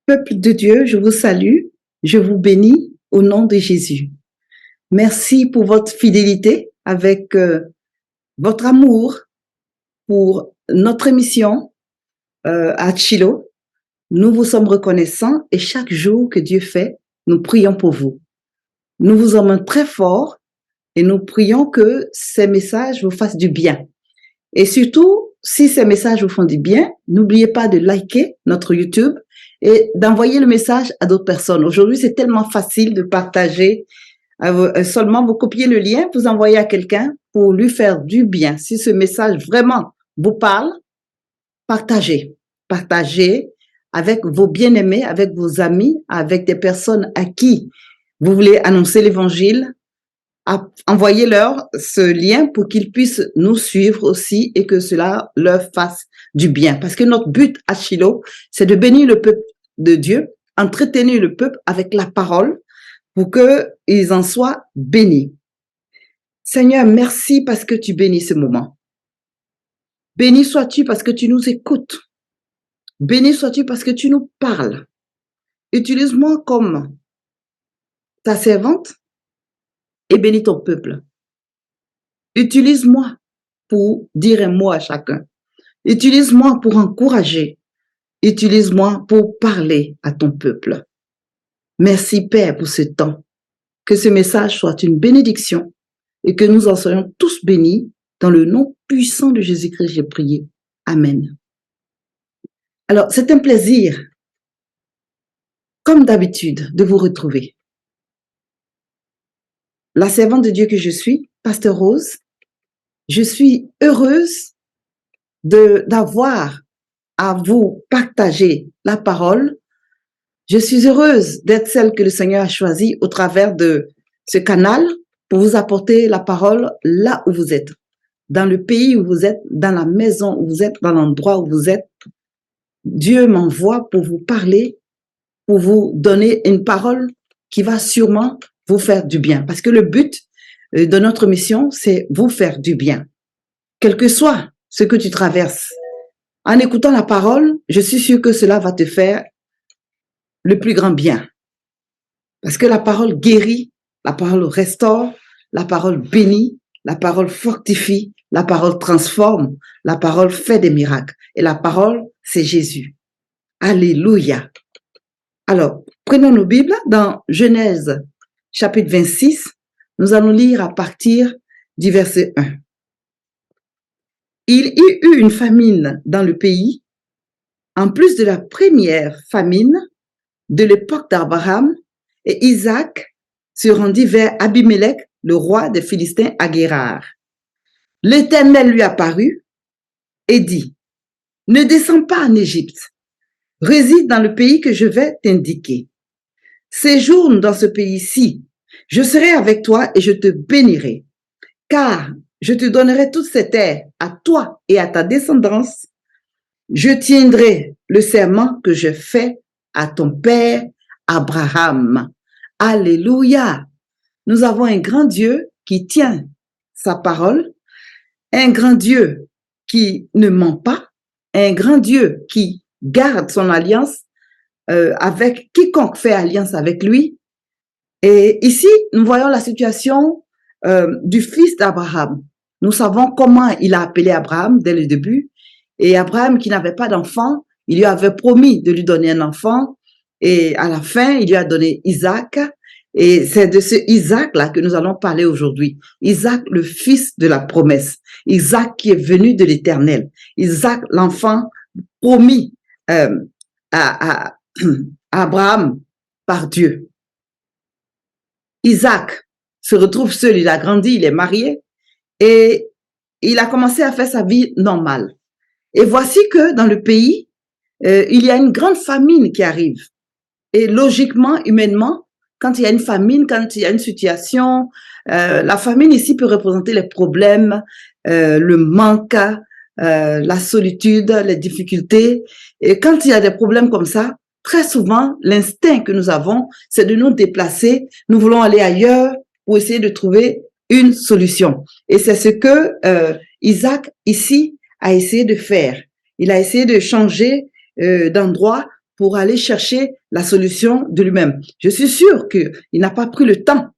Peuple de Dieu, je vous salue, je vous bénis au nom de Jésus. Merci pour votre fidélité avec votre amour pour notre émission à Chilo. Nous vous sommes reconnaissants et chaque jour que Dieu fait, nous prions pour vous. Nous vous aimons très fort et nous prions que ces messages vous fassent du bien. Et surtout, si ces messages vous font du bien, n'oubliez pas de liker notre YouTube et d'envoyer le message à d'autres personnes. Aujourd'hui, c'est tellement facile de partager. Seulement, vous copiez le lien, vous envoyez à quelqu'un pour lui faire du bien. Si ce message vraiment vous parle, partagez. Partagez avec vos bien-aimés, avec vos amis, avec des personnes à qui vous voulez annoncer l'évangile. Envoyez-leur ce lien pour qu'ils puissent nous suivre aussi et que cela leur fasse du bien. Parce que notre but à Chilo, c'est de bénir le peuple de Dieu, entretenir le peuple avec la parole pour qu'ils en soient bénis. Seigneur, merci parce que tu bénis ce moment. Béni sois-tu parce que tu nous écoutes. Béni sois-tu parce que tu nous parles. Utilise-moi comme ta servante et bénis ton peuple. Utilise-moi pour dire un mot à chacun. Utilise-moi pour encourager. Utilise-moi pour parler à ton peuple. Merci Père pour ce temps. Que ce message soit une bénédiction et que nous en soyons tous bénis dans le nom puissant de Jésus-Christ, j'ai prié. Amen. Alors, c'est un plaisir, comme d'habitude, de vous retrouver. La servante de Dieu que je suis, Pasteur Rose, je suis heureuse d'avoir à vous partager la parole. Je suis heureuse d'être celle que le Seigneur a choisie au travers de ce canal pour vous apporter la parole là où vous êtes, dans le pays où vous êtes, dans la maison où vous êtes, dans l'endroit où vous êtes. Dieu m'envoie pour vous parler, pour vous donner une parole qui va sûrement vous faire du bien. Parce que le but de notre mission, c'est vous faire du bien. Quel que soit ce que tu traverses, en écoutant la parole, je suis sûre que cela va te faire le plus grand bien. Parce que la parole guérit, la parole restaure, la parole bénit, la parole fortifie, la parole transforme, la parole fait des miracles. Et la parole, c'est Jésus. Alléluia. Alors, prenons nos Bibles dans Genèse chapitre 26. Nous allons lire à partir du verset 1. Il y eut une famine dans le pays, en plus de la première famine de l'époque d'Abraham, et Isaac se rendit vers Abimelech, le roi des Philistins à Guérar. L'Éternel lui apparut et dit, « Ne descends pas en Égypte, réside dans le pays que je vais t'indiquer. Séjourne dans ce pays-ci, je serai avec toi et je te bénirai, car je te donnerai toutes ces terres à toi et à ta descendance. Je tiendrai le serment que je fais à ton père Abraham. » Alléluia! Nous avons un grand Dieu qui tient sa parole, un grand Dieu qui ne ment pas, un grand Dieu qui garde son alliance avec quiconque fait alliance avec lui. Et ici, nous voyons la situation du fils d'Abraham. Nous savons comment il a appelé Abraham dès le début. Et Abraham, qui n'avait pas d'enfant, il lui avait promis de lui donner un enfant. Et à la fin, il lui a donné Isaac. Et c'est de ce Isaac-là que nous allons parler aujourd'hui. Isaac, le fils de la promesse. Isaac qui est venu de l'Éternel. Isaac, l'enfant promis à Abraham par Dieu. Isaac se retrouve seul, il a grandi, il est marié et il a commencé à faire sa vie normale. Et voici que dans le pays, il y a une grande famine qui arrive. Et logiquement, humainement, quand il y a une famine, quand il y a une situation, la famine ici peut représenter les problèmes, le manque, la solitude, les difficultés. Et quand il y a des problèmes comme ça, très souvent, l'instinct que nous avons, c'est de nous déplacer. Nous voulons aller ailleurs pour essayer de trouver une solution. Et c'est ce que Isaac, ici, a essayé de faire. Il a essayé de changer d'endroit pour aller chercher la solution de lui-même. Je suis sûre qu'il n'a pas pris le temps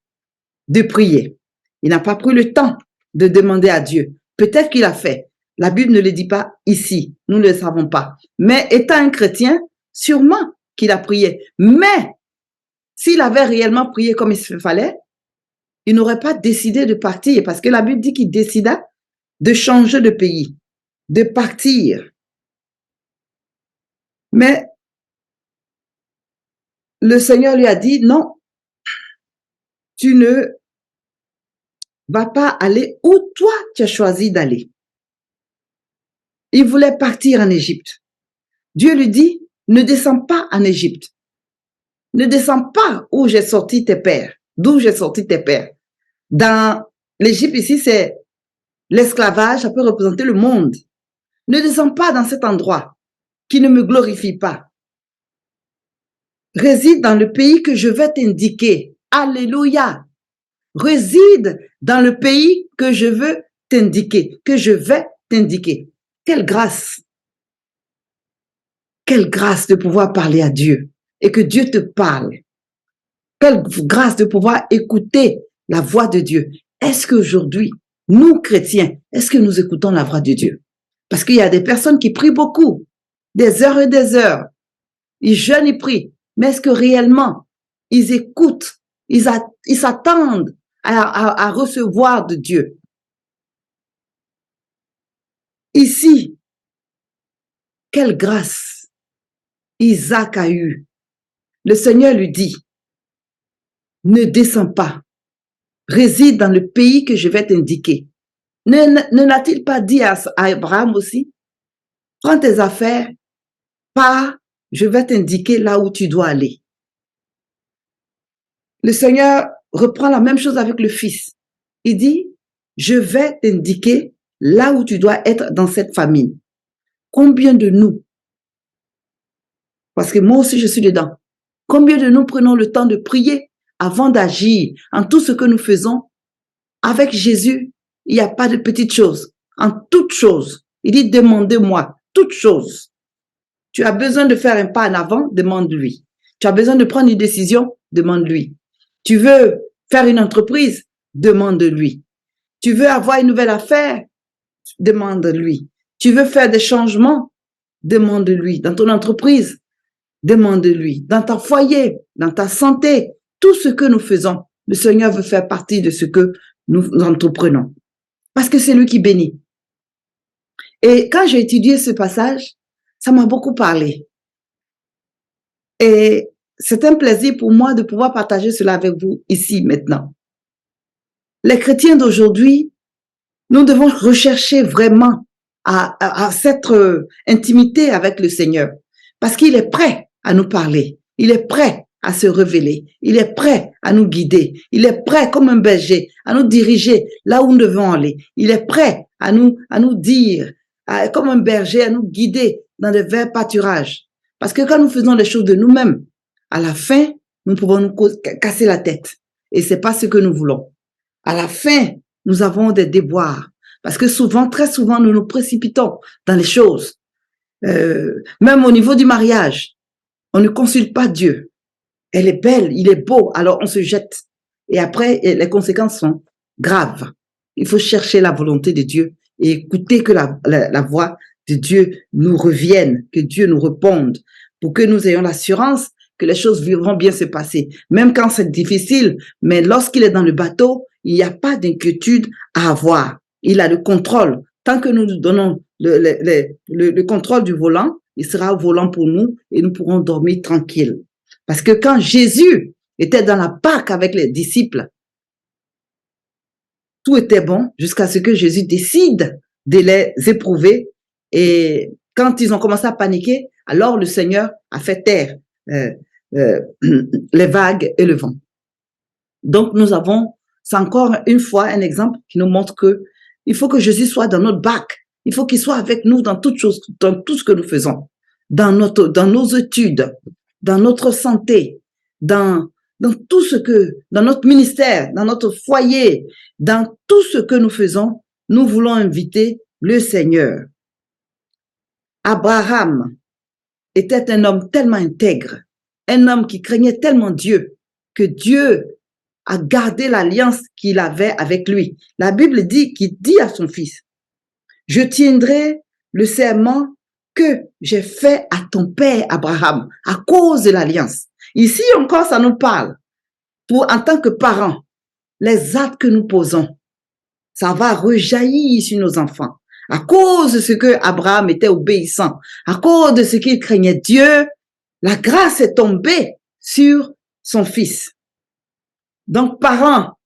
de prier. Il n'a pas pris le temps de demander à Dieu. Peut-être qu'il a fait. La Bible ne le dit pas ici. Nous ne le savons pas. Mais étant un chrétien, sûrement qu'il a prié. Mais s'il avait réellement prié comme il fallait, il n'aurait pas décidé de partir parce que la Bible dit qu'il décida de changer de pays, de partir. Mais le Seigneur lui a dit, non, tu ne vas pas aller où toi tu as choisi d'aller. Il voulait partir en Égypte. Dieu lui dit, ne descends pas en Égypte. Ne descends pas où j'ai sorti tes pères, d'où j'ai sorti tes pères. Dans l'Égypte ici, c'est l'esclavage, ça peut représenter le monde. Ne descends pas dans cet endroit qui ne me glorifie pas. Réside dans le pays que je vais t'indiquer. Alléluia. Réside dans le pays que je veux t'indiquer, que je vais t'indiquer. Quelle grâce! Quelle grâce de pouvoir parler à Dieu et que Dieu te parle. Quelle grâce de pouvoir écouter la voix de Dieu. Est-ce qu'aujourd'hui, nous chrétiens, est-ce que nous écoutons la voix de Dieu? Parce qu'il y a des personnes qui prient beaucoup, des heures et des heures. Ils jeûnent, ils prient. Mais est-ce que réellement, ils écoutent, ils s'attendent à recevoir de Dieu? Ici, quelle grâce Isaac a eue. Le Seigneur lui dit, ne descends pas, réside dans le pays que je vais t'indiquer. Ne l'a-t-il pas dit à Abraham aussi? Prends tes affaires, pars, je vais t'indiquer là où tu dois aller. Le Seigneur reprend la même chose avec le Fils. Il dit, je vais t'indiquer là où tu dois être dans cette famille. Combien de nous, parce que moi aussi je suis dedans, combien de nous prenons le temps de prier avant d'agir en tout ce que nous faisons? Avec Jésus, il n'y a pas de petites choses. En toutes choses, il dit, demandez-moi toutes choses. Tu as besoin de faire un pas en avant, demande-lui. Tu as besoin de prendre une décision, demande-lui. Tu veux faire une entreprise, demande-lui. Tu veux avoir une nouvelle affaire, demande-lui. Tu veux faire des changements, demande-lui. Dans ton entreprise, demande-lui. Dans ton foyer, dans ta santé, tout ce que nous faisons, le Seigneur veut faire partie de ce que nous entreprenons. Parce que c'est lui qui bénit. Et quand j'ai étudié ce passage, ça m'a beaucoup parlé. Et c'est un plaisir pour moi de pouvoir partager cela avec vous ici, maintenant. Les chrétiens d'aujourd'hui, nous devons rechercher vraiment à cette intimité avec le Seigneur. Parce qu'il est prêt à nous parler. Il est prêt à se révéler. Il est prêt à nous guider. Il est prêt, comme un berger, à nous diriger là où nous devons aller. Il est prêt à nous dire, comme un berger, à nous guider dans de verts pâturages. Parce que quand nous faisons les choses de nous-mêmes, à la fin, nous pouvons nous casser la tête. Et c'est pas ce que nous voulons. À la fin, nous avons des déboires. Parce que souvent, très souvent, nous nous précipitons dans les choses. Même au niveau du mariage, on ne consulte pas Dieu. Elle est belle, il est beau, alors on se jette. Et après, les conséquences sont graves. Il faut chercher la volonté de Dieu et écouter que la voix de Dieu nous revienne, que Dieu nous réponde, pour que nous ayons l'assurance que les choses vont bien se passer. Même quand c'est difficile, mais lorsqu'il est dans le bateau, il n'y a pas d'inquiétude à avoir. Il a le contrôle. Tant que nous nous donnons le contrôle du volant, il sera au volant pour nous et nous pourrons dormir tranquilles. Parce que quand Jésus était dans la barque avec les disciples, tout était bon jusqu'à ce que Jésus décide de les éprouver. Et quand ils ont commencé à paniquer, alors le Seigneur a fait taire les vagues et le vent. Donc nous avons, c'est encore une fois un exemple qui nous montre que il faut que Jésus soit dans notre barque. Il faut qu'il soit avec nous dans toutes choses, dans tout ce que nous faisons, dans nos études, dans notre santé, dans tout ce que, dans notre ministère, dans notre foyer, dans tout ce que nous faisons, nous voulons inviter le Seigneur. Abraham était un homme tellement intègre, un homme qui craignait tellement Dieu, que Dieu a gardé l'alliance qu'il avait avec lui. La Bible dit qu'il dit à son fils, je tiendrai le serment que j'ai fait à ton père Abraham à cause de l'alliance. Ici encore, ça nous parle. En tant que parents, les actes que nous posons, ça va rejaillir sur nos enfants. À cause de ce que Abraham était obéissant, à cause de ce qu'il craignait Dieu, la grâce est tombée sur son fils. Donc, parents,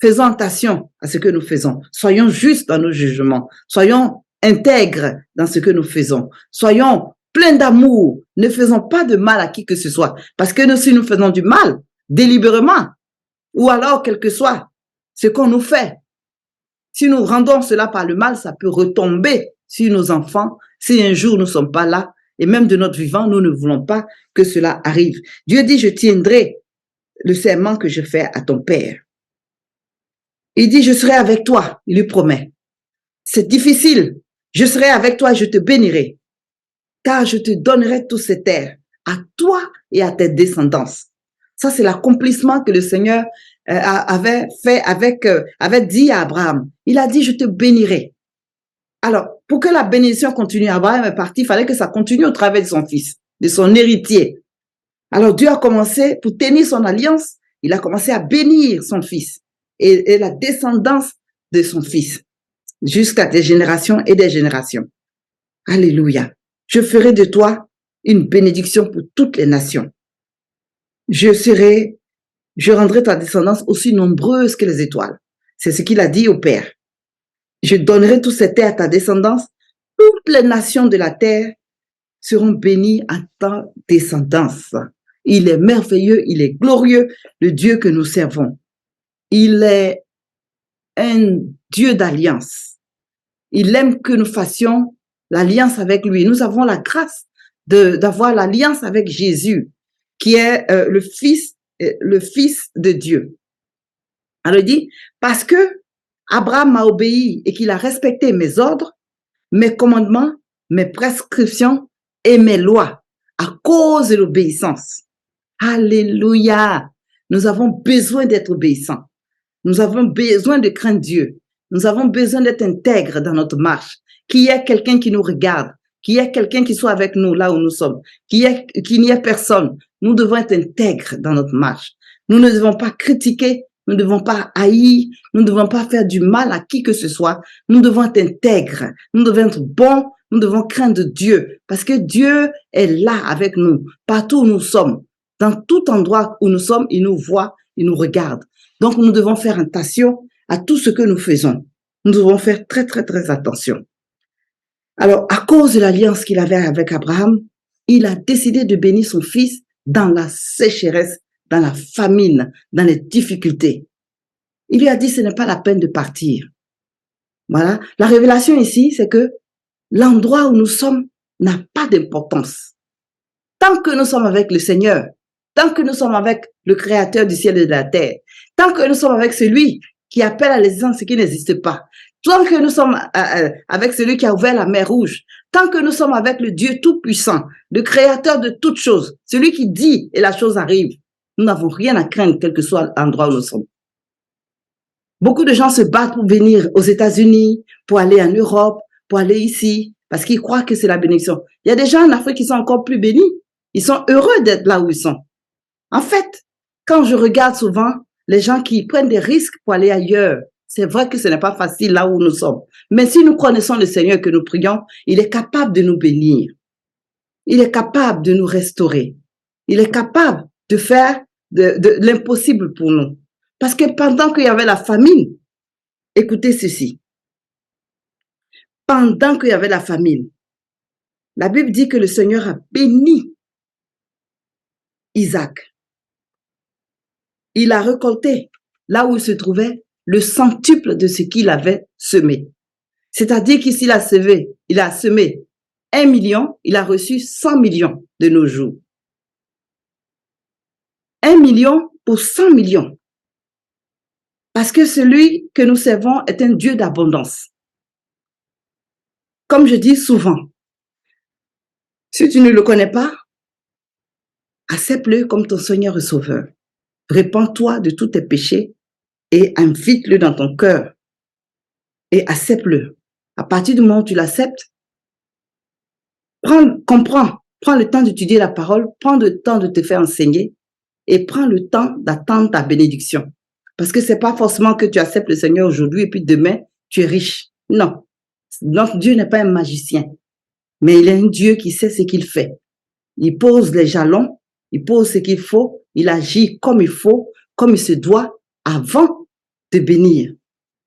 faisons attention à ce que nous faisons. Soyons justes dans nos jugements. Soyons intègres dans ce que nous faisons. Soyons pleins d'amour. Ne faisons pas de mal à qui que ce soit. Parce que si nous faisons du mal, délibérément, ou alors quel que soit ce qu'on nous fait, si nous rendons cela par le mal, ça peut retomber sur nos enfants si un jour nous ne sommes pas là. Et même de notre vivant, nous ne voulons pas que cela arrive. Dieu dit, je tiendrai le serment que je fais à ton père. Il dit, je serai avec toi, il lui promet. C'est difficile, je serai avec toi et je te bénirai, car je te donnerai toutes ces terres, à toi et à tes descendants. Ça, c'est l'accomplissement que le Seigneur avait dit à Abraham. Il a dit, je te bénirai. Alors, pour que la bénédiction continue, Abraham est parti, il fallait que ça continue au travers de son fils, de son héritier. Alors, Dieu a commencé, pour tenir son alliance, il a commencé à bénir son fils et la descendance de son fils, jusqu'à des générations et des générations. Alléluia. Je ferai de toi une bénédiction pour toutes les nations. Je rendrai ta descendance aussi nombreuse que les étoiles. C'est ce qu'il a dit au Père. Je donnerai toutes ces terres à ta descendance. Toutes les nations de la terre seront bénies à ta descendance. Il est merveilleux, il est glorieux, le Dieu que nous servons. Il est un Dieu d'alliance. Il aime que nous fassions l'alliance avec lui. Nous avons la grâce d'avoir l'alliance avec Jésus, qui est le fils de Dieu. Alors il dit, parce que Abraham m'a obéi et qu'il a respecté mes ordres, mes commandements, mes prescriptions et mes lois, à cause de l'obéissance. Alléluia! Nous avons besoin d'être obéissants. Nous avons besoin de craindre Dieu. Nous avons besoin d'être intègres dans notre marche. Qu'il y ait quelqu'un qui nous regarde, qu'il y ait quelqu'un qui soit avec nous là où nous sommes, qu'il n'y ait personne. Nous devons être intègres dans notre marche. Nous ne devons pas critiquer, nous ne devons pas haïr, nous ne devons pas faire du mal à qui que ce soit. Nous devons être intègres, nous devons être bons, nous devons craindre Dieu, parce que Dieu est là avec nous, partout où nous sommes. Dans tout endroit où nous sommes, il nous voit, il nous regarde. Donc, nous devons faire attention à tout ce que nous faisons. Nous devons faire très, très, très attention. Alors, à cause de l'alliance qu'il avait avec Abraham, il a décidé de bénir son fils dans la sécheresse, dans la famine, dans les difficultés. Il lui a dit, ce n'est pas la peine de partir. Voilà. La révélation ici, c'est que l'endroit où nous sommes n'a pas d'importance. Tant que nous sommes avec le Seigneur, tant que nous sommes avec le Créateur du ciel et de la terre, tant que nous sommes avec celui qui appelle à l'existence ce qui n'existe pas, tant que nous sommes avec celui qui a ouvert la mer Rouge, tant que nous sommes avec le Dieu Tout-Puissant, le Créateur de toutes choses, celui qui dit et la chose arrive, nous n'avons rien à craindre, quel que soit l'endroit où nous sommes. Beaucoup de gens se battent pour venir aux États-Unis, pour aller en Europe, pour aller ici, parce qu'ils croient que c'est la bénédiction. Il y a des gens en Afrique qui sont encore plus bénis. Ils sont heureux d'être là où ils sont. En fait, quand je regarde souvent les gens qui prennent des risques pour aller ailleurs, c'est vrai que ce n'est pas facile là où nous sommes. Mais si nous connaissons le Seigneur que nous prions, il est capable de nous bénir. Il est capable de nous restaurer. Il est capable de faire de l'impossible pour nous. Parce que pendant qu'il y avait la famine, écoutez ceci. Pendant qu'il y avait la famine, la Bible dit que le Seigneur a béni Isaac. Il a récolté là où il se trouvait le centuple de ce qu'il avait semé. C'est-à-dire qu'ici, il a semé 1 million, il a reçu 100 millions de nos jours. 1 million pour 100 millions. Parce que celui que nous servons est un Dieu d'abondance. Comme je dis souvent, Si tu ne le connais pas, accepte-le comme ton Seigneur et Sauveur. Répands-toi de tous tes péchés et invite-le dans ton cœur et accepte-le. À partir du moment où tu l'acceptes, comprends, prends le temps d'étudier la parole, prends le temps de te faire enseigner et prends le temps d'attendre ta bénédiction. Parce que c'est pas forcément que tu acceptes le Seigneur aujourd'hui et puis demain, tu es riche. Non. Notre Dieu n'est pas un magicien, mais il est un Dieu qui sait ce qu'il fait. Il pose les jalons, il pose ce qu'il faut, il agit comme il faut, comme il se doit avant de bénir.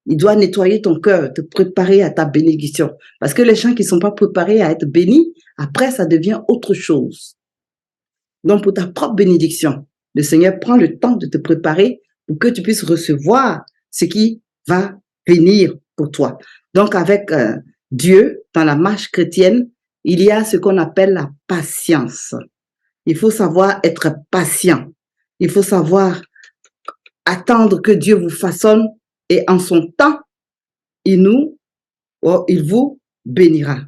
Il doit nettoyer ton cœur, te préparer à ta bénédiction. Parce que les gens qui ne sont pas préparés à être bénis, après, ça devient autre chose. Donc, pour ta propre bénédiction, le Seigneur prend le temps de te préparer pour que tu puisses recevoir ce qui va venir pour toi. Donc, avec Dieu, dans la marche chrétienne, il y a ce qu'on appelle la patience. Il faut savoir être patient. Il faut savoir attendre que Dieu vous façonne et en son temps, il vous bénira.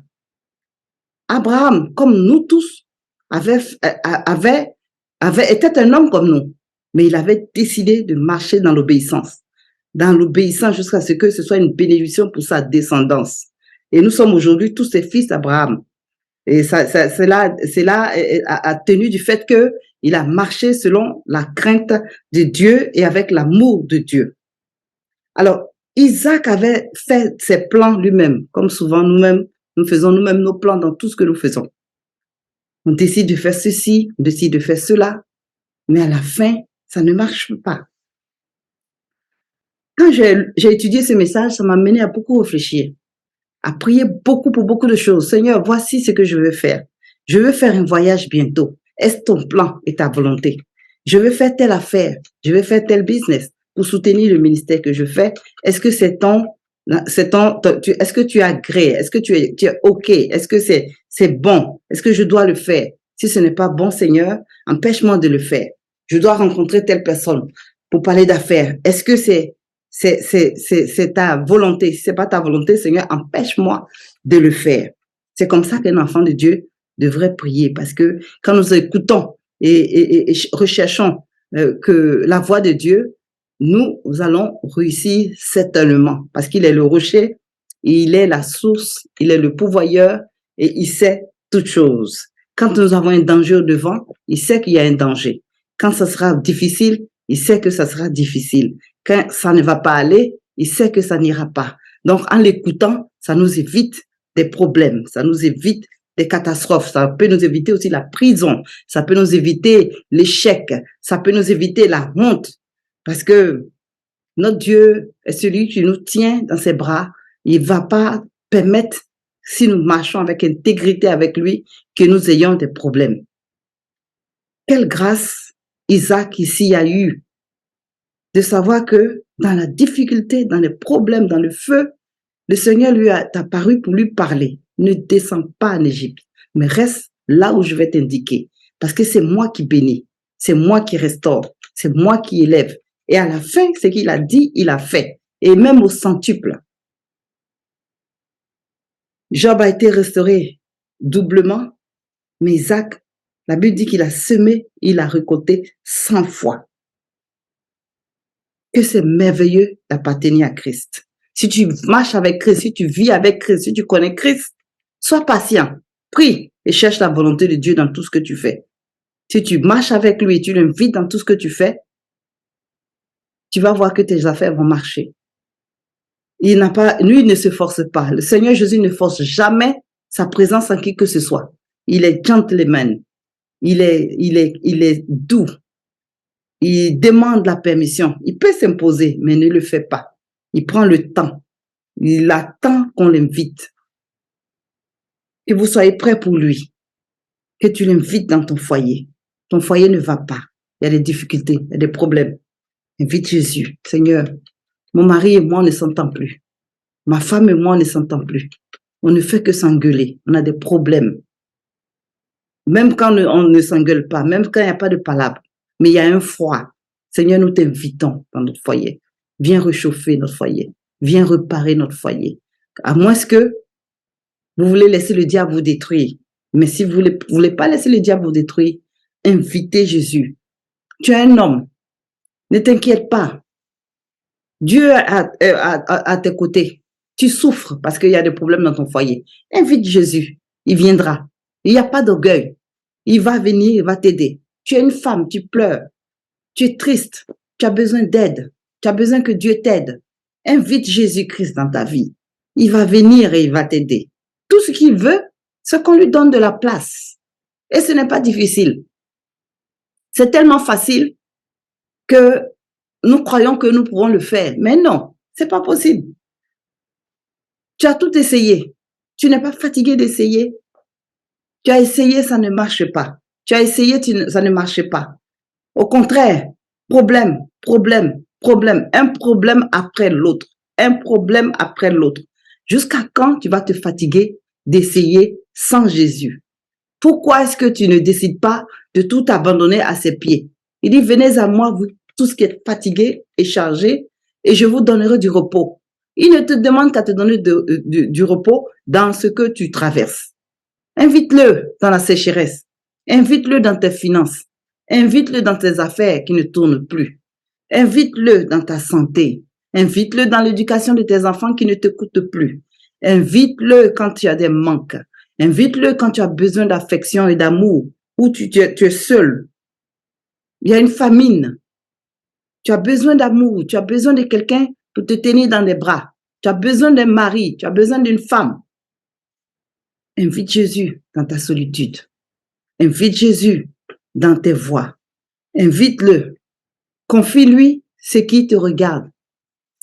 Abraham, comme nous tous, était un homme comme nous, mais il avait décidé de marcher dans l'obéissance jusqu'à ce que ce soit une bénédiction pour sa descendance. Et nous sommes aujourd'hui tous ces fils d'Abraham. Et cela a tenu du fait qu'il a marché selon la crainte de Dieu et avec l'amour de Dieu. Alors, Isaac avait fait ses plans lui-même, comme souvent nous-mêmes, nous faisons nous-mêmes nos plans dans tout ce que nous faisons. On décide de faire ceci, on décide de faire cela, mais à la fin, ça ne marche pas. Quand j'ai étudié ce message, ça m'a mené à beaucoup réfléchir, à prier beaucoup pour beaucoup de choses. Seigneur, voici ce que je veux faire. Je veux faire un voyage bientôt. Est-ce ton plan et ta volonté? Je veux faire telle affaire, je veux faire tel business pour soutenir le ministère que je fais. Est-ce que est-ce que tu es agréé? Est-ce que tu es OK? Est-ce que c'est bon? Est-ce que je dois le faire? Si ce n'est pas bon, Seigneur, empêche-moi de le faire. Je dois rencontrer telle personne pour parler d'affaires. Est-ce que c'est ta volonté? Si c'est pas ta volonté, Seigneur, empêche-moi de le faire. C'est comme ça qu'un enfant de Dieu devrait prier, parce que quand nous écoutons et recherchons que la voix de Dieu, nous allons réussir certainement, parce qu'il est le rocher, il est la source, il est le pourvoyeur et il sait toutes choses. Quand nous avons un danger au devant, il sait qu'il y a un danger. Quand ça sera difficile, il sait que ça sera difficile. Quand ça ne va pas aller, il sait que ça n'ira pas. Donc, en l'écoutant, ça nous évite des problèmes, ça nous évite des catastrophes, ça peut nous éviter aussi la prison, ça peut nous éviter l'échec, ça peut nous éviter la honte, parce que notre Dieu est celui qui nous tient dans ses bras. Il ne va pas permettre, si nous marchons avec intégrité avec lui, que nous ayons des problèmes. Quelle grâce Isaac ici a eu de savoir que dans la difficulté, dans les problèmes, dans le feu, le Seigneur lui a apparu pour lui parler. Ne descends pas en Égypte, mais reste là où je vais t'indiquer. Parce que c'est moi qui bénis, c'est moi qui restaure, c'est moi qui élève. Et à la fin, ce qu'il a dit, il a fait. Et même au centuple. Job a été restauré doublement, mais Isaac, la Bible dit qu'il a semé, il a récolté 100 fois. Que c'est merveilleux d'appartenir à Christ. Si tu marches avec Christ, si tu vis avec Christ, si tu connais Christ, sois patient, prie et cherche la volonté de Dieu dans tout ce que tu fais. Si tu marches avec lui et tu l'invites dans tout ce que tu fais, tu vas voir que tes affaires vont marcher. Lui, il ne se force pas. Le Seigneur Jésus ne force jamais sa présence en qui que ce soit. Il est gentleman. Il est doux. Il demande la permission. Il peut s'imposer, mais ne le fait pas. Il prend le temps. Il attend qu'on l'invite. Que vous soyez prêts pour lui. Que tu l'invites dans ton foyer. Ton foyer ne va pas. Il y a des difficultés, il y a des problèmes. Invite Jésus. Seigneur, mon mari et moi, on ne s'entend plus. Ma femme et moi, on ne s'entend plus. On ne fait que s'engueuler. On a des problèmes. Même quand on ne s'engueule pas, même quand il n'y a pas de palabre, mais il y a un froid. Seigneur, nous t'invitons dans notre foyer. Viens réchauffer notre foyer. Viens réparer notre foyer. À moins que vous voulez laisser le diable vous détruire. Mais si vous ne voulez pas laisser le diable vous détruire, invitez Jésus. Tu es un homme. Ne t'inquiète pas. Dieu est à tes côtés. Tu souffres parce qu'il y a des problèmes dans ton foyer. Invite Jésus. Il viendra. Il n'y a pas d'orgueil. Il va venir, il va t'aider. Tu es une femme, tu pleures. Tu es triste. Tu as besoin d'aide. Tu as besoin que Dieu t'aide. Invite Jésus-Christ dans ta vie. Il va venir et il va t'aider. Tout ce qu'il veut, c'est qu'on lui donne de la place. Et ce n'est pas difficile. C'est tellement facile que nous croyons que nous pourrons le faire. Mais non, c'est pas possible. Tu as tout essayé. Tu n'es pas fatigué d'essayer. Tu as essayé, ça ne marche pas. Tu as essayé, ça ne marche pas. Au contraire, problème, problème, problème. Un problème après l'autre. Un problème après l'autre. Jusqu'à quand tu vas te fatiguer d'essayer sans Jésus? Pourquoi est-ce que tu ne décides pas de tout abandonner à ses pieds? Il dit, venez à moi, vous tous qui êtes fatigués et chargés, et je vous donnerai du repos. Il ne te demande qu'à te donner du repos dans ce que tu traverses. Invite-le dans la sécheresse. Invite-le dans tes finances. Invite-le dans tes affaires qui ne tournent plus. Invite-le dans ta santé. Invite-le dans l'éducation de tes enfants qui ne te coûtent plus. Invite-le quand tu as des manques. Invite-le quand tu as besoin d'affection et d'amour, ou tu es seul. Il y a une famine. Tu as besoin d'amour, tu as besoin de quelqu'un pour te tenir dans les bras. Tu as besoin d'un mari, tu as besoin d'une femme. Invite Jésus dans ta solitude. Invite Jésus dans tes voies. Invite-le. Confie-lui ce qui te regarde.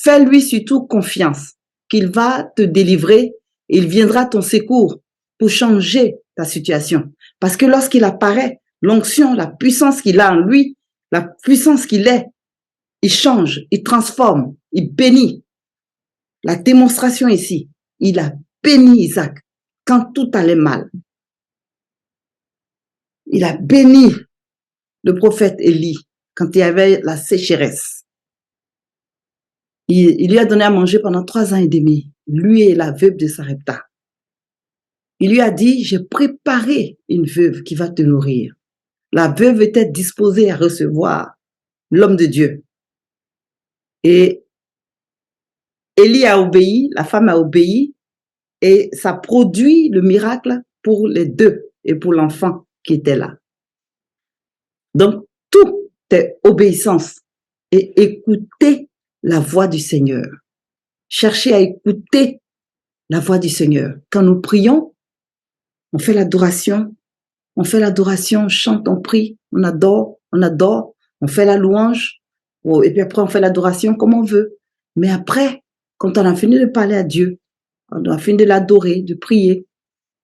Fais-lui surtout confiance qu'il va te délivrer et il viendra à ton secours pour changer ta situation. Parce que lorsqu'il apparaît, l'onction, la puissance qu'il a en lui, la puissance qu'il est, il change, il transforme, il bénit. La démonstration ici, il a béni Isaac quand tout allait mal. Il a béni le prophète Élie quand il y avait la sécheresse. Il lui a donné à manger pendant 3 ans et demi, lui et la veuve de Sarepta. Il lui a dit, j'ai préparé une veuve qui va te nourrir. La veuve était disposée à recevoir l'homme de Dieu. Et Élie a obéi, la femme a obéi, et ça produit le miracle pour les deux et pour l'enfant qui était là. Donc, tout est obéissance et écoutez la voix du Seigneur. Cherchez à écouter la voix du Seigneur. Quand nous prions, on fait l'adoration, on chante, on prie, on adore, on fait la louange, et puis après on fait l'adoration comme on veut. Mais après, quand on a fini de parler à Dieu, on a fini de l'adorer, de prier,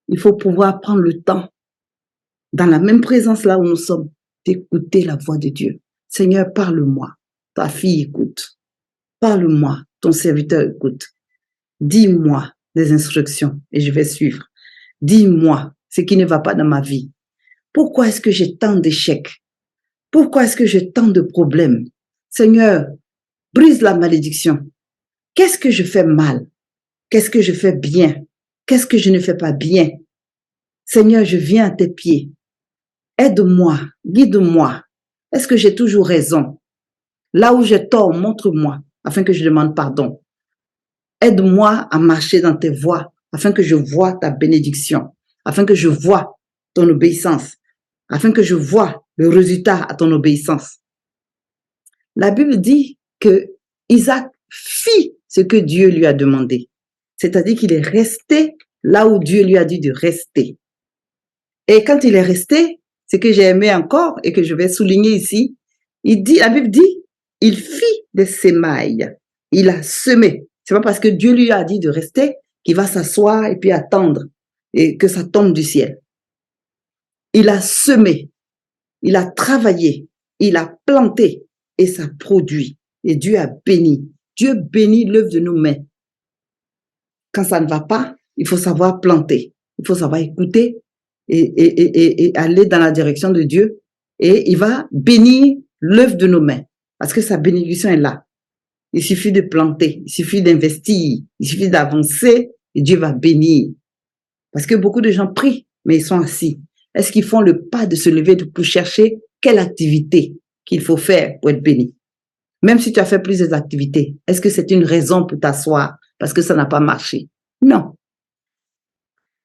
il faut pouvoir prendre le temps, dans la même présence là où nous sommes, d'écouter la voix de Dieu. Seigneur, parle-moi. Ta fille écoute. Parle-moi. Ton serviteur écoute. Dis-moi des instructions et je vais suivre. Dis-moi ce qui ne va pas dans ma vie. Pourquoi est-ce que j'ai tant d'échecs? Pourquoi est-ce que j'ai tant de problèmes? Seigneur, brise la malédiction. Qu'est-ce que je fais mal? Qu'est-ce que je fais bien? Qu'est-ce que je ne fais pas bien? Seigneur, je viens à tes pieds. Aide-moi, guide-moi. Est-ce que j'ai toujours raison? Là où j'ai tort, montre-moi, afin que je demande pardon. Aide-moi à marcher dans tes voies, afin que je voie ta bénédiction, afin que je voie ton obéissance, afin que je voie le résultat à ton obéissance. La Bible dit que Isaac fit ce que Dieu lui a demandé. C'est-à-dire qu'il est resté là où Dieu lui a dit de rester. Et quand il est resté, ce que j'ai aimé encore et que je vais souligner ici, la Bible dit, il fit des semailles. Il a semé. C'est pas parce que Dieu lui a dit de rester qu'il va s'asseoir et puis attendre et que ça tombe du ciel. Il a semé, il a travaillé, il a planté et ça produit. Et Dieu a béni. Dieu bénit l'œuvre de nos mains. Quand ça ne va pas, il faut savoir planter. Il faut savoir écouter et aller dans la direction de Dieu. Et il va bénir l'œuvre de nos mains. Parce que sa bénédiction est là. Il suffit de planter, il suffit d'investir, il suffit d'avancer et Dieu va bénir. Parce que beaucoup de gens prient mais ils sont assis. Est-ce qu'ils font le pas de se lever pour chercher quelle activité qu'il faut faire pour être béni? Même si tu as fait plusieurs activités, est-ce que c'est une raison pour t'asseoir parce que ça n'a pas marché? Non.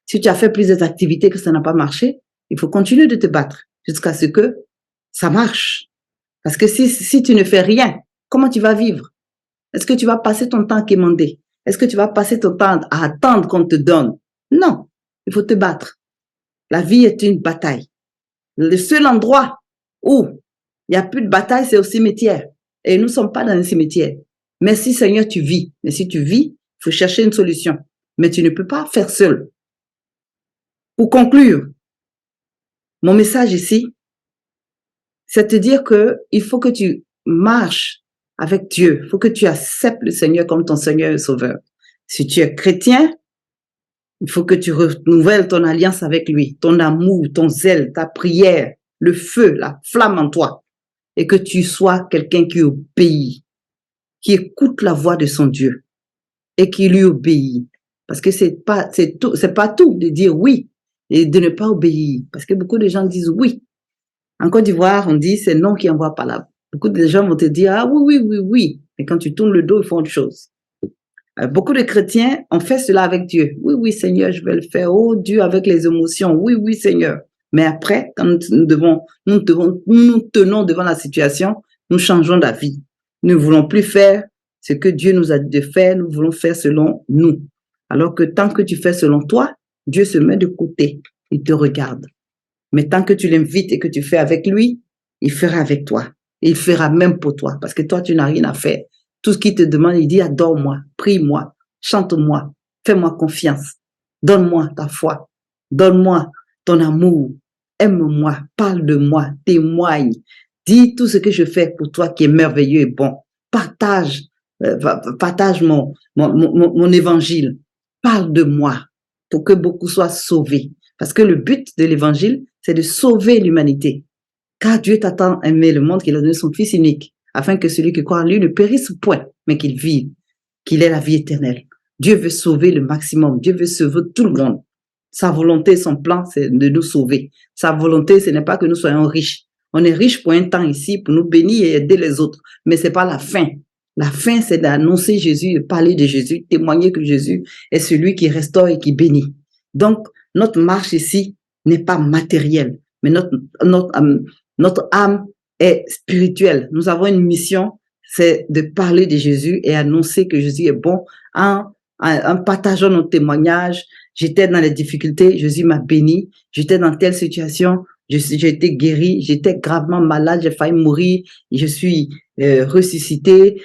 Si tu as fait plusieurs activités que ça n'a pas marché, il faut continuer de te battre jusqu'à ce que ça marche. Parce que si tu ne fais rien, comment tu vas vivre? Est-ce que tu vas passer ton temps à quémander? Est-ce que tu vas passer ton temps à attendre qu'on te donne? Non, il faut te battre. La vie est une bataille. Le seul endroit où il n'y a plus de bataille, c'est au cimetière. Et nous ne sommes pas dans un cimetière. Mais si, Seigneur, tu vis. Mais si tu vis, il faut chercher une solution. Mais tu ne peux pas faire seul. Pour conclure, mon message ici, c'est te dire qu'il faut que tu marches avec Dieu. Il faut que tu acceptes le Seigneur comme ton Seigneur et Sauveur. Si tu es chrétien, il faut que tu renouvelles ton alliance avec lui, ton amour, ton zèle, ta prière, le feu, la flamme en toi. Et que tu sois quelqu'un qui obéit, qui écoute la voix de son Dieu et qui lui obéit. Parce que c'est pas tout de dire oui et de ne pas obéir. Parce que beaucoup de gens disent oui. En Côte d'Ivoire, on dit c'est non qui envoie par là. Beaucoup de gens vont te dire ah oui, oui, oui, oui. Mais quand tu tournes le dos, ils font autre chose. Beaucoup de chrétiens ont fait cela avec Dieu. Oui, oui, Seigneur, je vais le faire. Oh Dieu, avec les émotions. Oui, oui, Seigneur. Mais après, quand nous tenons devant la situation, nous changeons d'avis. Nous ne voulons plus faire ce que Dieu nous a dit de faire. Nous voulons faire selon nous. Alors que tant que tu fais selon toi, Dieu se met de côté. Il te regarde. Mais tant que tu l'invites et que tu fais avec lui, il fera avec toi. Et il fera même pour toi. Parce que toi, tu n'as rien à faire. Tout ce qu'il te demande, il dit, adore-moi, prie-moi, chante-moi, fais-moi confiance, donne-moi ta foi, donne-moi ton amour, aime-moi, parle de moi, témoigne, dis tout ce que je fais pour toi qui est merveilleux et bon. Partage mon évangile, parle de moi pour que beaucoup soient sauvés. Parce que le but de l'évangile, c'est de sauver l'humanité. Car Dieu t'a tant aimé le monde qu'il a donné son Fils unique, afin que celui qui croit en lui ne périsse point, mais qu'il vive, qu'il ait la vie éternelle. Dieu veut sauver le maximum. Dieu veut sauver tout le monde. Sa volonté, son plan, c'est de nous sauver. Sa volonté, ce n'est pas que nous soyons riches. On est riche pour un temps ici, pour nous bénir et aider les autres. Mais ce n'est pas la fin. La fin, c'est d'annoncer Jésus, de parler de Jésus, témoigner que Jésus est celui qui restaure et qui bénit. Donc, notre marche ici n'est pas matérielle, mais notre âme est spirituelle. Nous avons une mission, c'est de parler de Jésus et annoncer que Jésus est bon en partageant nos témoignages. J'étais dans les difficultés, Jésus m'a béni. J'étais dans telle situation, j'ai été guéri. J'étais gravement malade, j'ai failli mourir. Je suis ressuscité.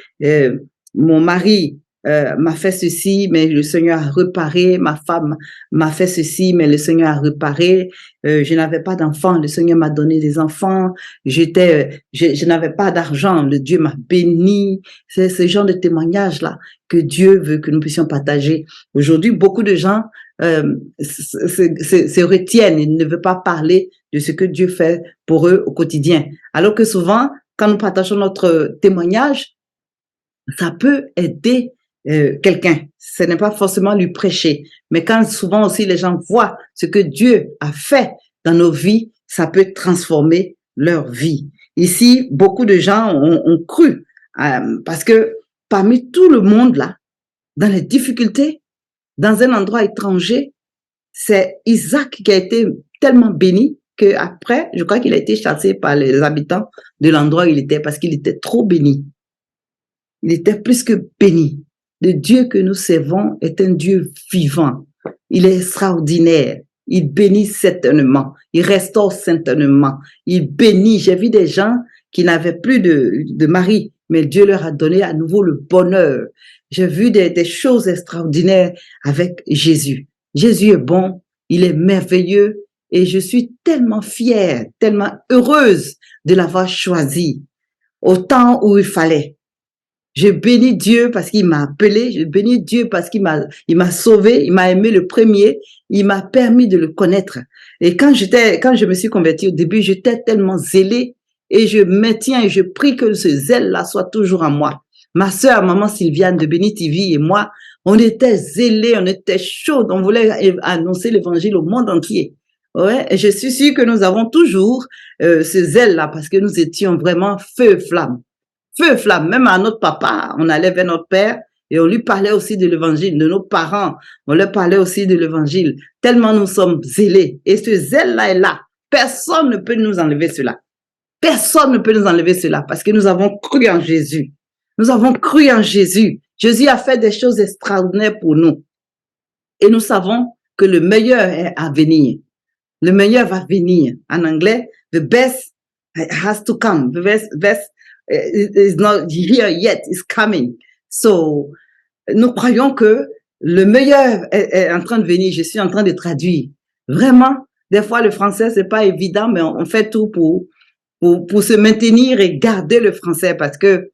Mon mari m'a fait ceci, mais le Seigneur a réparé. Ma femme m'a fait ceci, mais le Seigneur a réparé. Je n'avais pas d'enfants, le Seigneur m'a donné des enfants. Je n'avais pas d'argent, le Dieu m'a béni. C'est ce genre de témoignage-là que Dieu veut que nous puissions partager. Aujourd'hui, beaucoup de gens se retiennent, ils ne veulent pas parler de ce que Dieu fait pour eux au quotidien. Alors que souvent, quand nous partageons notre témoignage, ça peut aider quelqu'un. Ce n'est pas forcément lui prêcher, mais quand souvent aussi les gens voient ce que Dieu a fait dans nos vies, ça peut transformer leur vie. Ici, beaucoup de gens ont cru, parce que parmi tout le monde là, dans les difficultés, dans un endroit étranger, c'est Isaac qui a été tellement béni qu'après, je crois qu'il a été chassé par les habitants de l'endroit où il était parce qu'il était trop béni. Il était plus que béni. Le Dieu que nous servons est un Dieu vivant. Il est extraordinaire. Il bénit certainement. Il restaure certainement. Il bénit. J'ai vu des gens qui n'avaient plus de mari, mais Dieu leur a donné à nouveau le bonheur. J'ai vu des choses extraordinaires avec Jésus. Jésus est bon. Il est merveilleux. Et je suis tellement fière, tellement heureuse de l'avoir choisi au temps où il fallait. Je bénis Dieu parce qu'il m'a appelé, je bénis Dieu parce qu'il m'a sauvé, il m'a aimé le premier, il m'a permis de le connaître. Et quand je me suis convertie au début, j'étais tellement zélée et je maintiens et je prie que ce zèle-là soit toujours en moi. Ma sœur, maman Sylviane de Béni TV et moi, on était zélés, on était chauds, on voulait annoncer l'évangile au monde entier. Ouais, et je suis sûre que nous avons toujours ce zèle-là parce que nous étions vraiment feu flamme. Feu flamme. Même à notre papa, on allait vers notre père et on lui parlait aussi de l'évangile. De nos parents, on leur parlait aussi de l'évangile. Tellement nous sommes zélés. Et ce zèle-là est là. Personne ne peut nous enlever cela. Personne ne peut nous enlever cela parce que nous avons cru en Jésus. Nous avons cru en Jésus. Jésus a fait des choses extraordinaires pour nous. Et nous savons que le meilleur est à venir. Le meilleur va venir. En anglais, the best has to come. The best is not here yet, it's coming. So, nous croyons que le meilleur est en train de venir. Je suis en train de traduire. Vraiment, des fois, le français, c'est pas évident, mais on fait tout pour se maintenir et garder le français parce que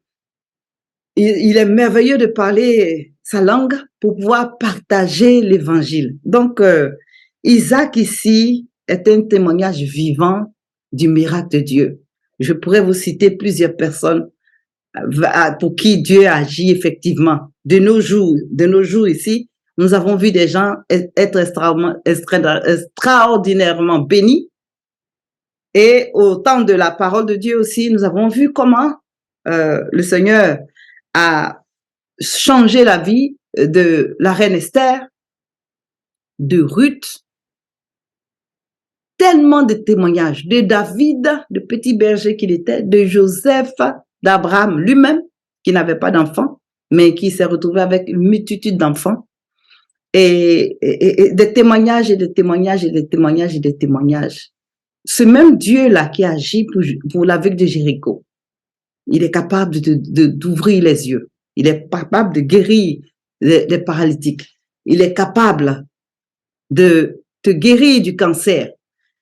il est merveilleux de parler sa langue pour pouvoir partager l'évangile. Donc, Isaac ici est un témoignage vivant du miracle de Dieu. Je pourrais vous citer plusieurs personnes pour qui Dieu agit effectivement. De nos jours ici, nous avons vu des gens être extraordinairement bénis. Et au temps de la parole de Dieu aussi, nous avons vu comment le Seigneur a changé la vie de la reine Esther, de Ruth, tellement de témoignages, de David, de petit berger qu'il était, de Joseph, d'Abraham lui-même, qui n'avait pas d'enfant, mais qui s'est retrouvé avec une multitude d'enfants, et des témoignages et des témoignages et des témoignages et des témoignages. Ce même Dieu-là qui agit pour l'aveugle de Jéricho, il est capable d'ouvrir les yeux. Il est capable de guérir les paralytiques. Il est capable de te guérir du cancer.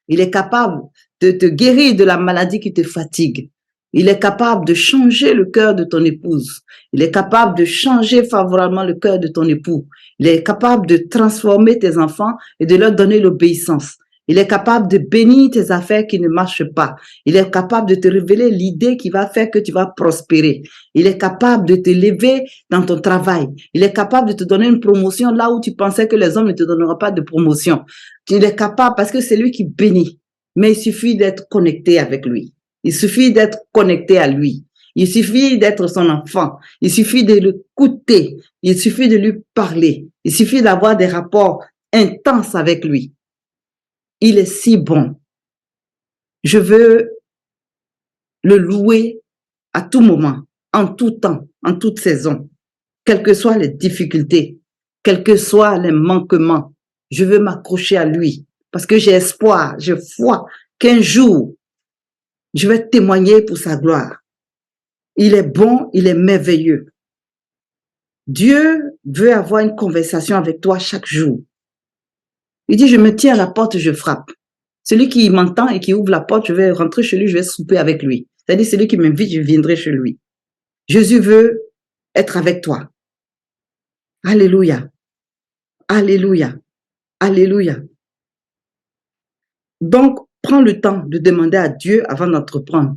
Il est capable de te guérir de la maladie qui te fatigue. Il est capable de changer le cœur de ton épouse. Il est capable de changer favorablement le cœur de ton époux. Il est capable de transformer tes enfants et de leur donner l'obéissance. Il est capable de bénir tes affaires qui ne marchent pas. Il est capable de te révéler l'idée qui va faire que tu vas prospérer. Il est capable de te lever dans ton travail. Il est capable de te donner une promotion là où tu pensais que les hommes ne te donneront pas de promotion. Il est capable parce que c'est lui qui bénit. Mais il suffit d'être connecté avec lui. Il suffit d'être connecté à lui. Il suffit d'être son enfant. Il suffit de l'écouter. Il suffit de lui parler. Il suffit d'avoir des rapports intenses avec lui. Il est si bon. Je veux le louer à tout moment, en tout temps, en toute saison, quelles que soient les difficultés, quels que soient les manquements. Je veux m'accrocher à lui parce que j'ai espoir, j'ai foi qu'un jour, je vais témoigner pour sa gloire. Il est bon, il est merveilleux. Dieu veut avoir une conversation avec toi chaque jour. Il dit, je me tiens à la porte, je frappe. Celui qui m'entend et qui ouvre la porte, je vais rentrer chez lui, je vais souper avec lui. C'est-à-dire, celui qui m'invite, je viendrai chez lui. Jésus veut être avec toi. Alléluia. Alléluia. Alléluia. Donc, prends le temps de demander à Dieu avant d'entreprendre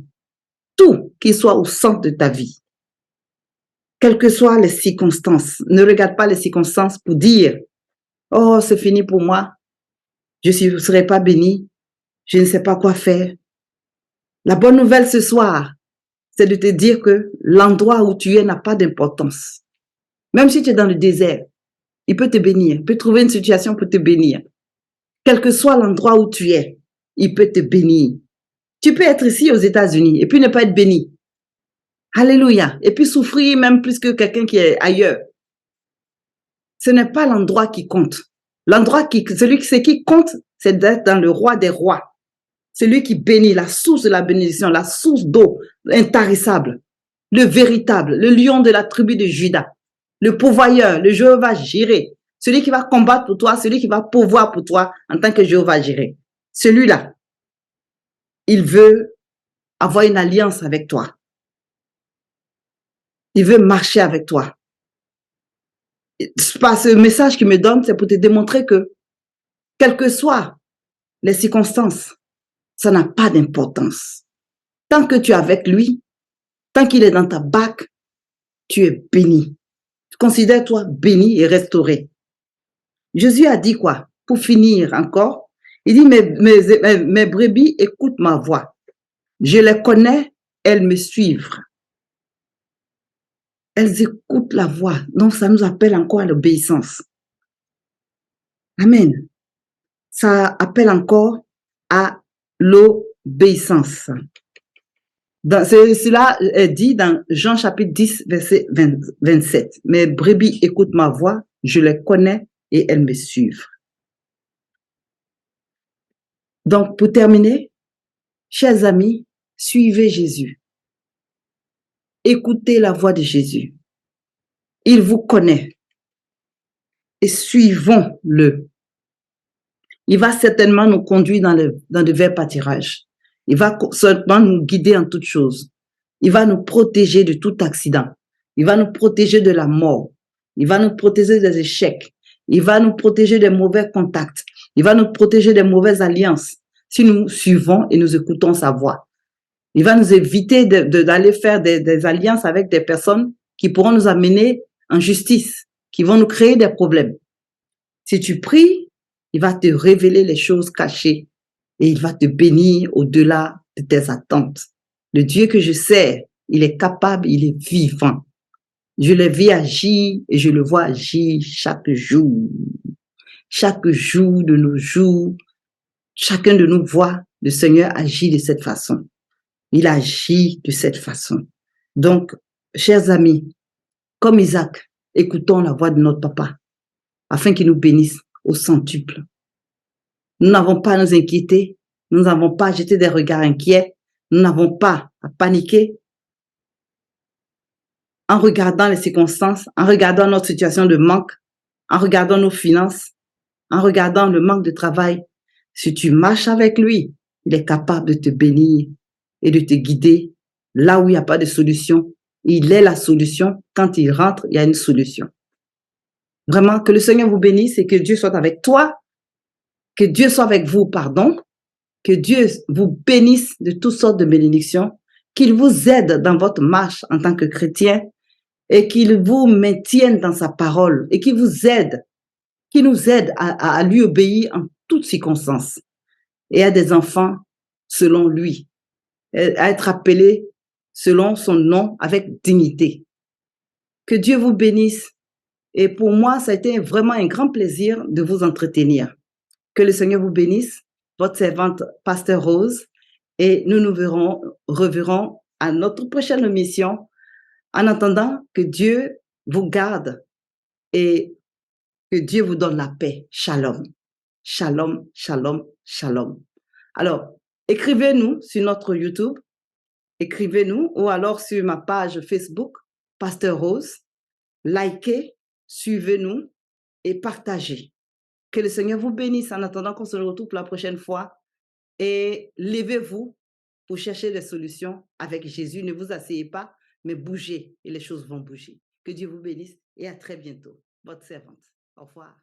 tout qui soit au centre de ta vie. Quelles que soient les circonstances, ne regarde pas les circonstances pour dire, oh, c'est fini pour moi, je ne serai pas béni, je ne sais pas quoi faire. La bonne nouvelle ce soir, c'est de te dire que l'endroit où tu es n'a pas d'importance. Même si tu es dans le désert, il peut te bénir, il peut trouver une situation pour te bénir. Quel que soit l'endroit où tu es, il peut te bénir. Tu peux être ici aux États-Unis et puis ne pas être béni. Alléluia. Et puis souffrir même plus que quelqu'un qui est ailleurs. Ce n'est pas l'endroit qui compte. Celui qui compte, c'est d'être dans le roi des rois. Celui qui bénit, la source de la bénédiction, la source d'eau intarissable, le véritable, le lion de la tribu de Juda, le pourvoyeur, le Jéhovah Jireh, celui qui va combattre pour toi, celui qui va pourvoir pour toi en tant que Jéhovah Jireh. Celui-là, il veut avoir une alliance avec toi. Il veut marcher avec toi. Par ce message qu'il me donne, c'est pour te démontrer que, quelles que soient les circonstances, ça n'a pas d'importance. Tant que tu es avec lui, tant qu'il est dans ta barque, tu es béni. Considère-toi béni et restauré. Jésus a dit quoi? Pour finir encore, Il dit, mes brebis écoutent ma voix. Je les connais, elles me suivent. Elles écoutent la voix. Donc, ça nous appelle encore à l'obéissance. Amen. Ça appelle encore à l'obéissance. Cela est dit dans Jean chapitre 10, verset 27. Mes brebis écoutent ma voix, je les connais et elles me suivent. Donc, pour terminer, chers amis, suivez Jésus. Écoutez la voix de Jésus. Il vous connaît. Et suivons-le. Il va certainement nous conduire dans de verts pâtirages. Il va certainement nous guider en toutes choses. Il va nous protéger de tout accident. Il va nous protéger de la mort. Il va nous protéger des échecs. Il va nous protéger des mauvais contacts. Il va nous protéger des mauvaises alliances si nous suivons et nous écoutons sa voix. Il va nous éviter d'aller faire des alliances avec des personnes qui pourront nous amener en justice, qui vont nous créer des problèmes. Si tu pries, il va te révéler les choses cachées et il va te bénir au-delà de tes attentes. Le Dieu que je sers, il est capable, il est vivant. Je le vis agir et je le vois agir chaque jour. Chaque jour de nos jours, chacun de nous voit le Seigneur agir de cette façon. Il agit de cette façon. Donc, chers amis, comme Isaac, écoutons la voix de notre papa afin qu'il nous bénisse au centuple. Nous n'avons pas à nous inquiéter, nous n'avons pas à jeter des regards inquiets, nous n'avons pas à paniquer en regardant les circonstances, en regardant notre situation de manque, en regardant nos finances, en regardant le manque de travail. Si tu marches avec lui, il est capable de te bénir et de te guider là où il n'y a pas de solution. Il est la solution. Quand il rentre, il y a une solution. Vraiment, que le Seigneur vous bénisse et que Dieu soit avec toi, que Dieu soit avec vous, pardon, que Dieu vous bénisse de toutes sortes de bénédictions, qu'il vous aide dans votre marche en tant que chrétien et qu'il vous maintienne dans sa parole et qu'il vous aide, qu'il nous aide à lui obéir en toutes circonstances et à des enfants selon lui, à être appelés selon son nom avec dignité. Que Dieu vous bénisse. Et pour moi, ça a été vraiment un grand plaisir de vous entretenir. Que le Seigneur vous bénisse, votre servante Pasteur Rose, et nous nous reverrons à notre prochaine émission. En attendant, que Dieu vous garde et que Dieu vous donne la paix. Shalom. Shalom, shalom, shalom. Alors, écrivez-nous sur notre YouTube, écrivez-nous ou alors sur ma page Facebook, Pasteur Rose. Likez, suivez-nous et partagez. Que le Seigneur vous bénisse en attendant qu'on se retrouve la prochaine fois. Et levez-vous pour chercher des solutions avec Jésus. Ne vous asseyez pas, mais bougez et les choses vont bouger. Que Dieu vous bénisse et à très bientôt. Votre servante. Au revoir.